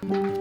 으.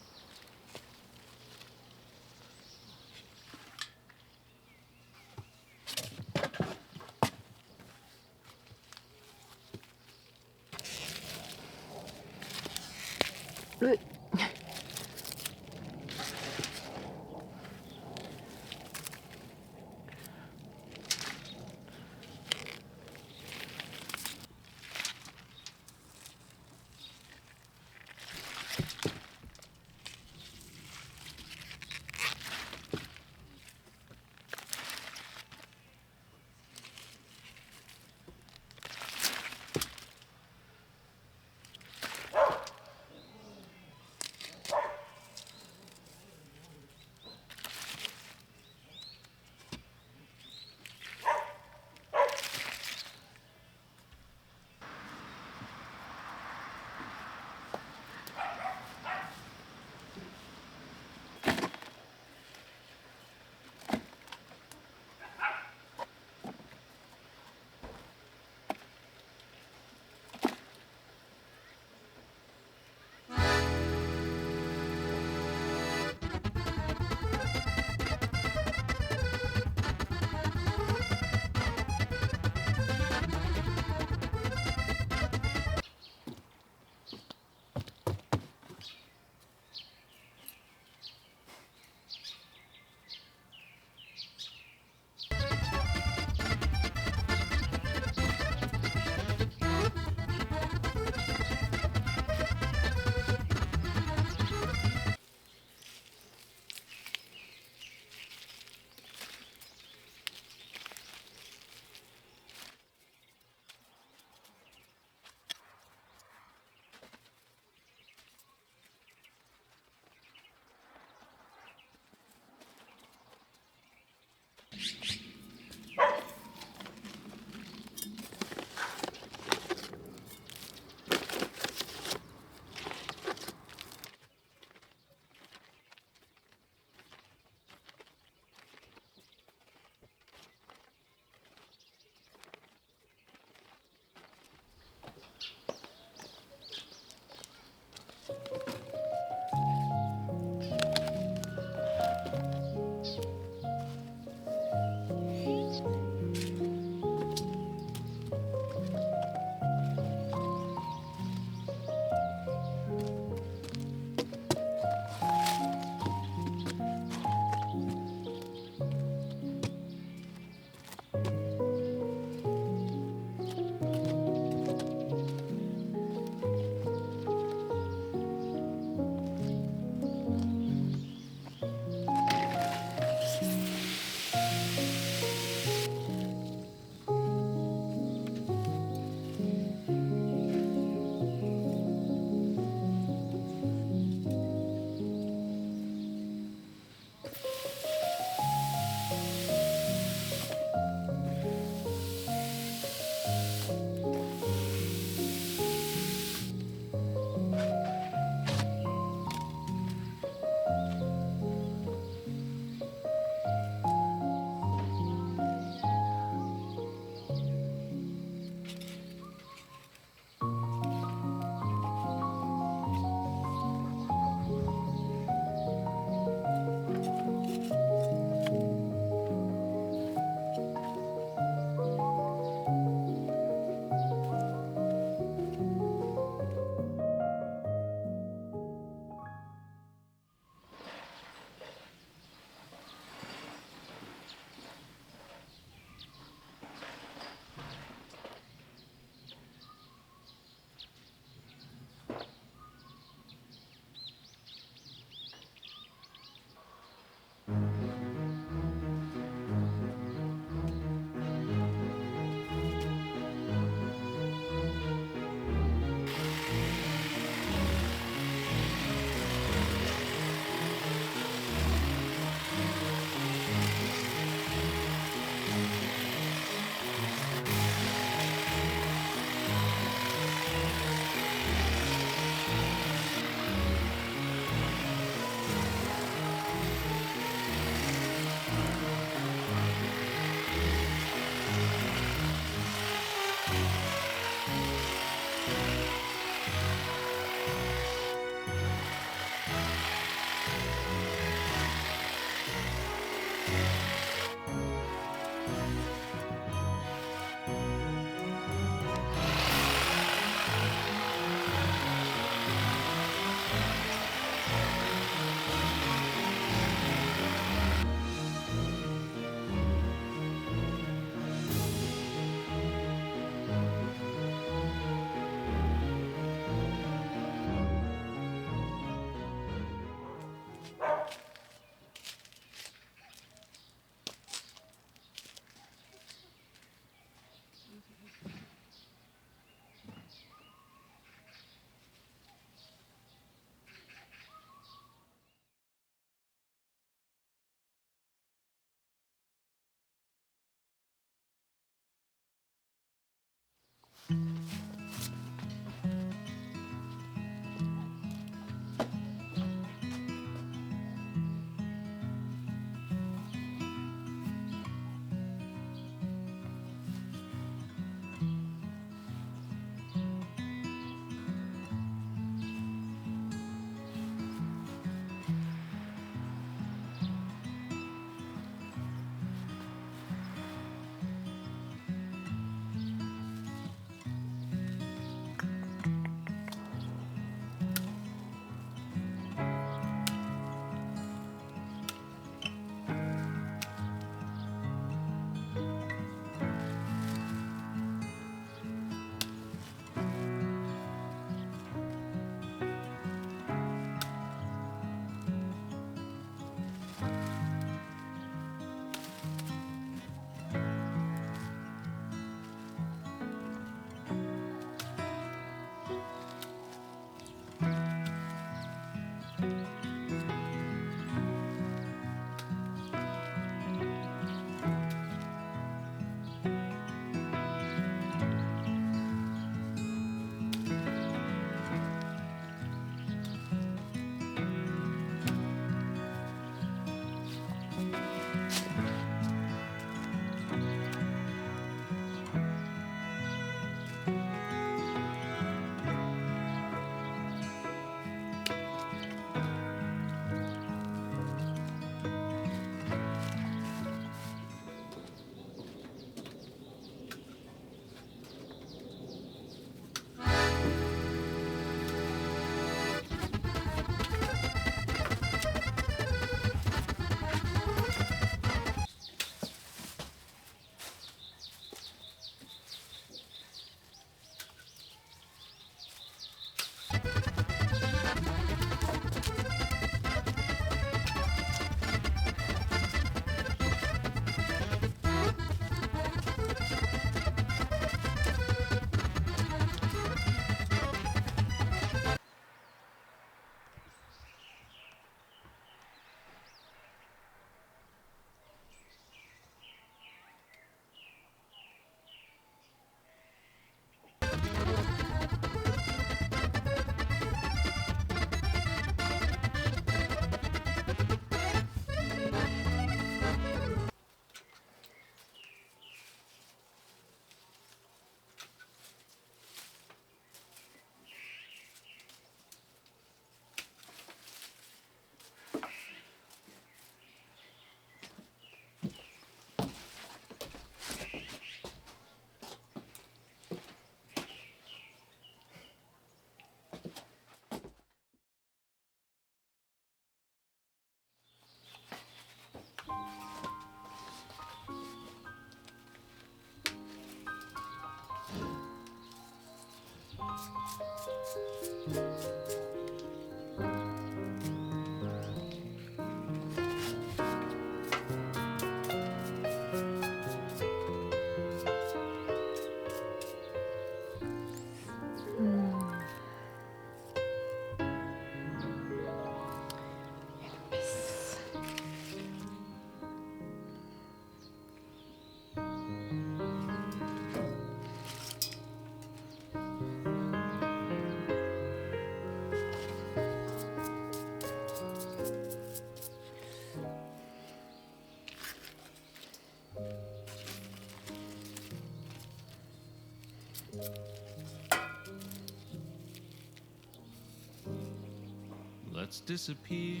Let's disappear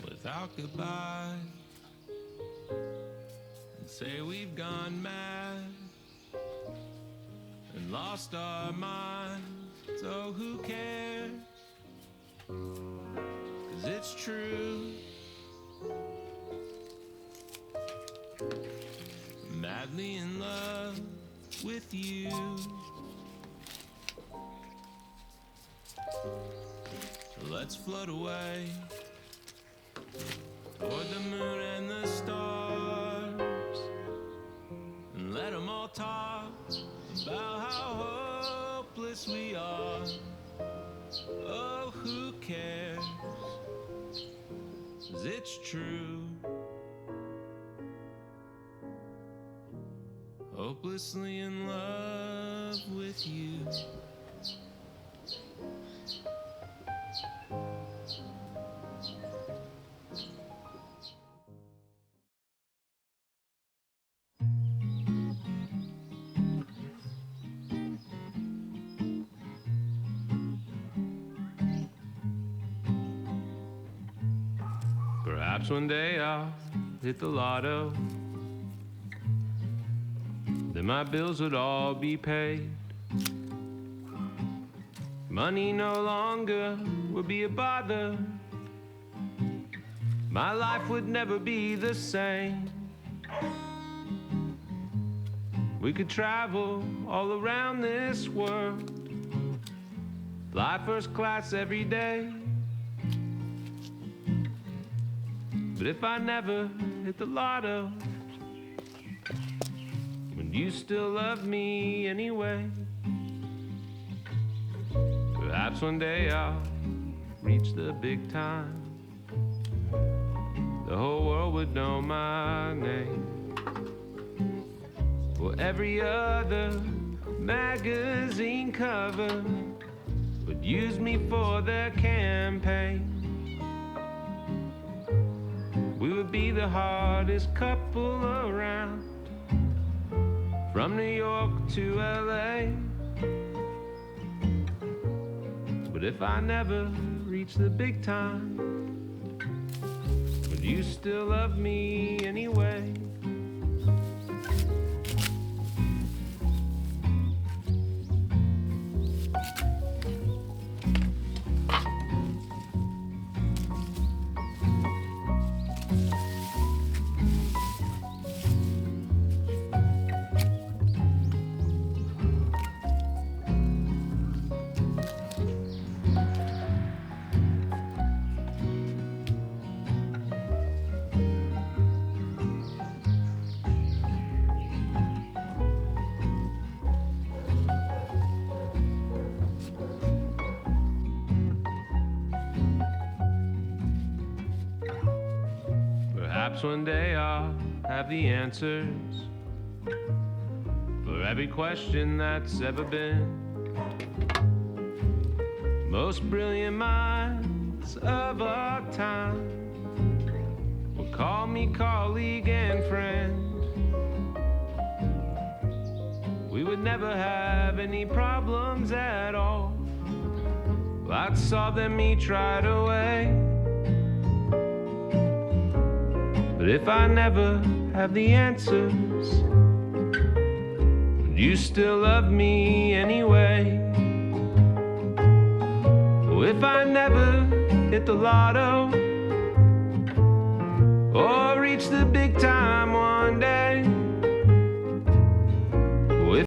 without goodbye and say we've gone mad and lost our minds. So who cares? 'Cause it's true. Madly in love with you. So let's float away toward the moon and the stars and let them all talk about how hopeless we are. Oh, who cares? 'Cause it's true. Oh, hopelessly in love with you. Perhaps one day I'll hit the lotto, then my bills would all be paid. Money no longer would be a bother. My life would never be the same. We could travel all around this world, fly first class every day. But if I never hit the lotto, would you still love me anyway? Perhaps one day I'll reach the big time. The whole world would know my name. Well, every other magazine cover would use me for their campaign. We would be the hardest couple around, from New York to LA. But if I never reach the big time, would you still love me anyway? Perhaps one day I'll have the answers for every question that's ever been. Most brilliant minds of our time will call me colleague and friend. We would never have any problems at all. I'd solve them each right away. But if I never have the answers, would you still love me anyway? Oh, if I never hit the lotto or reach the big time,